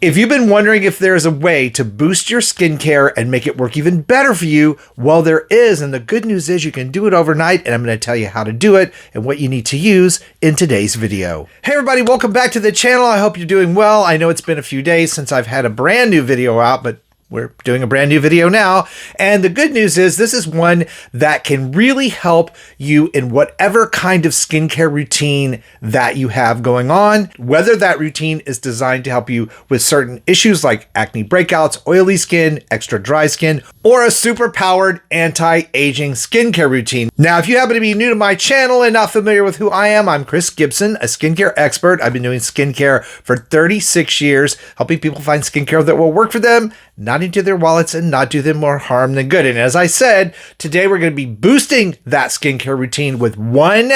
If you've been wondering if there's a way to boost your skincare and make it work even better for you, well, there is. And the good news is you can do it overnight. And I'm going to tell you how to do it and what you need to use in today's video. Hey, everybody, welcome back to the channel. I hope you're doing well. I know it's been a few days since I've had a brand new video out, but we're doing a brand new video now. And the good news is this is one that can really help you in whatever kind of skincare routine that you have going on, whether that routine is designed to help you with certain issues like acne breakouts, oily skin, extra dry skin, or a super powered anti-aging skincare routine. Now, if you happen to be new to my channel and not familiar with who I am, I'm Chris Gibson, a skincare expert. I've been doing skincare for 36 years, helping people find skincare that will work for them, not into their wallets, and not do them more harm than good. And as I said, today we're going to be boosting that skincare routine with one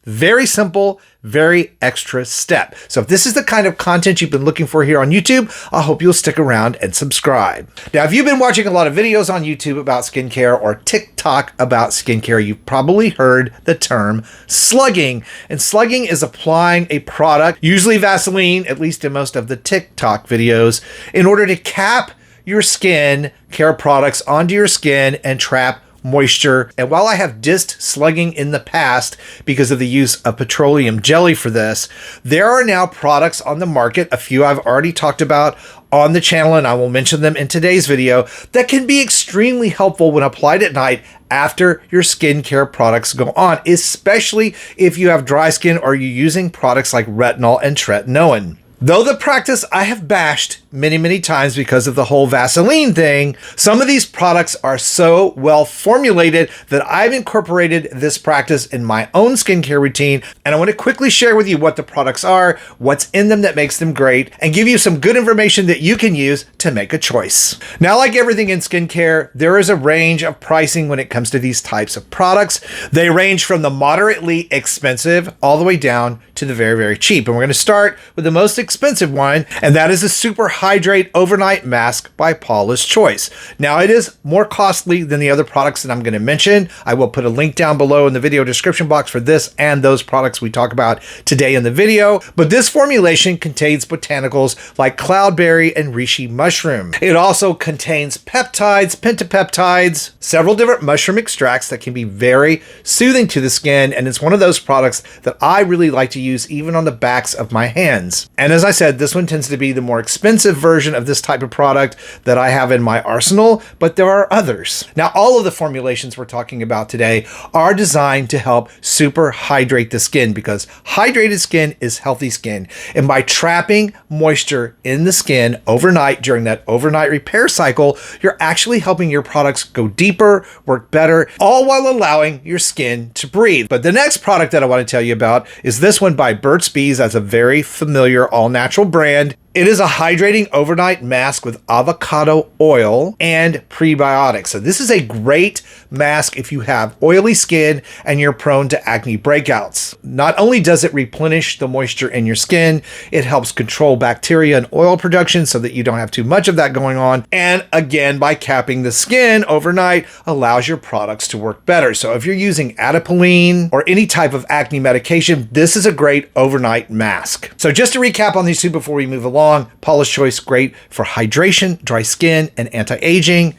very simple, very extra step. So if this is the kind of content you've been looking for here on YouTube, I hope you'll stick around and subscribe. Now, if you've been watching a lot of videos on YouTube about skincare or TikTok about skincare, you've probably heard the term slugging. And slugging is applying a product, usually Vaseline, at least in most of the TikTok videos, in order to cap your skin care products onto your skin and trap moisture. And while I have dissed slugging in the past because of the use of petroleum jelly for this, there are now products on the market, a few I've already talked about on the channel, and I will mention them in today's video, that can be extremely helpful when applied at night after your skincare products go on, especially if you have dry skin or you're using products like retinol and tretinoin. Though the practice I have bashed many times because of the whole Vaseline thing, some of these products are so well formulated that I've incorporated this practice in my own skincare routine. And I want to quickly share with you what the products are, what's in them that makes them great, and give you some good information that you can use to make a choice. Now, like everything in skincare, there is a range of pricing when it comes to these types of products. They range from the moderately expensive all the way down to the very cheap. And we're going to start with the most expensive one, and that is the Super Hydrate Overnight Mask by Paula's Choice. Now, it is more costly than the other products that I'm going to mention. I will put a link down below in the video description box for this and those products we talk about today in the video. But this formulation contains botanicals like cloudberry and reishi mushroom. It also contains peptides, pentapeptides, several different mushroom extracts that can be very soothing to the skin. And it's one of those products that I really like to use even on the backs of my hands. And as I said, this one tends to be the more expensive version of this type of product that I have in my arsenal, but there are others. Now, all of the formulations we're talking about today are designed to help super hydrate the skin, because hydrated skin is healthy skin. And by trapping moisture in the skin overnight during that overnight repair cycle, you're actually helping your products go deeper, work better, all while allowing your skin to breathe. But the next product that I want to tell you about is this one by Burts. That's a very familiar all-natural brand. It is a hydrating overnight mask with avocado oil and prebiotics. So this is a great mask if you have oily skin and you're prone to acne breakouts. Not only does it replenish the moisture in your skin, it helps control bacteria and oil production so that you don't have too much of that going on. And again, by capping the skin overnight, allows your products to work better. So if you're using adapalene or any type of acne medication, this is a great overnight mask. So just to recap on these two before we move along, Paula's Choice, great for hydration, dry skin, and anti-aging.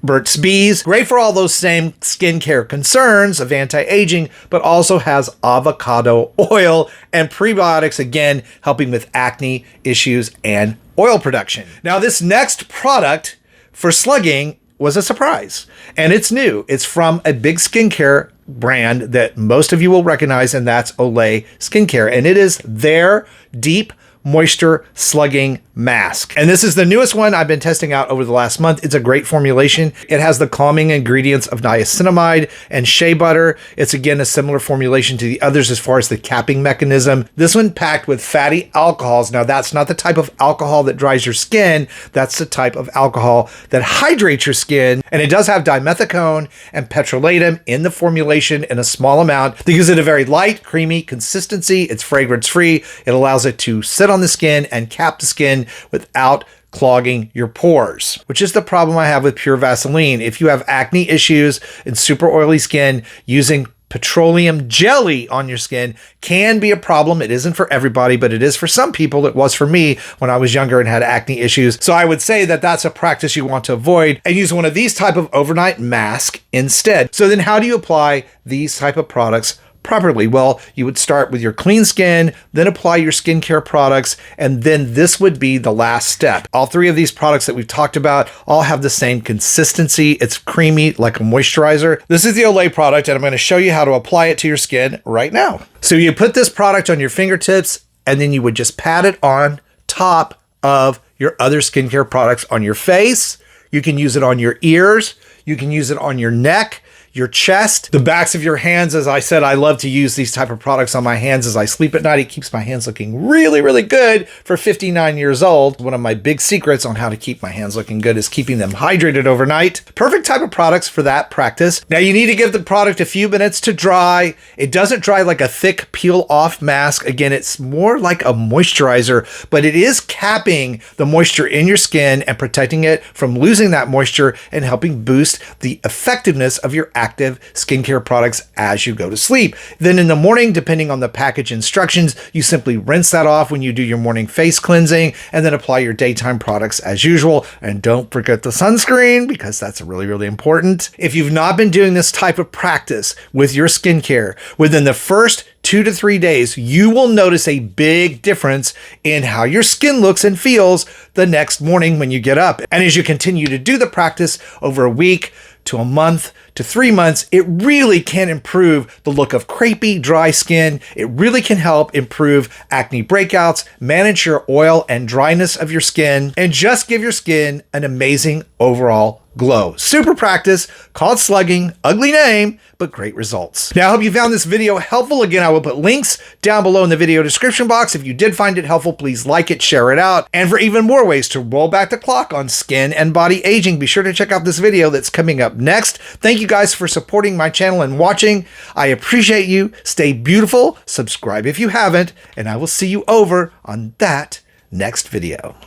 Burts Bees, great for all those same skincare concerns of anti-aging, but also has avocado oil and prebiotics, again, helping with acne issues and oil production. Now, this next product for slugging was a surprise, and it's new. It's from a big skincare brand that most of you will recognize, and that's Olay Skincare, and it is their Deep Moisture Slugging Mask. And this is the newest one I've been testing out over the last month. It's a great formulation. It has the calming ingredients of niacinamide and shea butter. It's again a similar formulation to the others as far as the capping mechanism. This one packed with fatty alcohols. Now, that's not the type of alcohol that dries your skin. That's the type of alcohol that hydrates your skin. And it does have dimethicone and petrolatum in the formulation in a small amount. That gives it a very light, creamy consistency. It's fragrance free. It allows it to sit on the skin and cap the skin without clogging your pores, which is the problem I have with pure Vaseline. If you have acne issues and super oily skin, using petroleum jelly on your skin can be a problem. It isn't for everybody, but it is for some people. It was for me when I was younger and had acne issues. So I would say that that's a practice you want to avoid and use one of these type of overnight masks instead. So then how do you apply these type of products properly? Well, you would start with your clean skin, then apply your skincare products, and then this would be the last step. All three of these products that we've talked about all have the same consistency. It's creamy like a moisturizer. This is the Olay product, and I'm going to show you how to apply it to your skin right now. So you put this product on your fingertips, and then you would just pat it on top of your other skincare products on your face. You can use it on your ears. You can use it on your neck, your chest, the backs of your hands. As I said, I love to use these type of products on my hands as I sleep at night. It keeps my hands looking really, really good for 59 years old. One of my big secrets on how to keep my hands looking good is keeping them hydrated overnight. Perfect type of products for that practice. Now you need to give the product a few minutes to dry. It doesn't dry like a thick peel off mask. Again, it's more like a moisturizer, but it is capping the moisture in your skin and protecting it from losing that moisture and helping boost the effectiveness of your active skincare products as you go to sleep. Then in the morning, depending on the package instructions, you simply rinse that off when you do your morning face cleansing and then apply your daytime products as usual. And don't forget the sunscreen because that's really, really important. If you've not been doing this type of practice with your skincare, within the first 2 to 3 days, you will notice a big difference in how your skin looks and feels the next morning when you get up. And as you continue to do the practice over a week to a month to 3 months, it really can improve the look of crepey, dry skin. It really can help improve acne breakouts, manage your oil and dryness of your skin, and just give your skin an amazing overall glow. Super practice called Slugging, ugly name, but great results. Now, I hope you found this video helpful. Again, I will put links down below in the video description box. If you did find it helpful, please like it, share it out. And for even more ways to roll back the clock on skin and body aging, be sure to check out this video that's coming up next. Thank you guys for supporting my channel and watching. I appreciate you. Stay beautiful. Subscribe if you haven't, and I will see you over on that next video.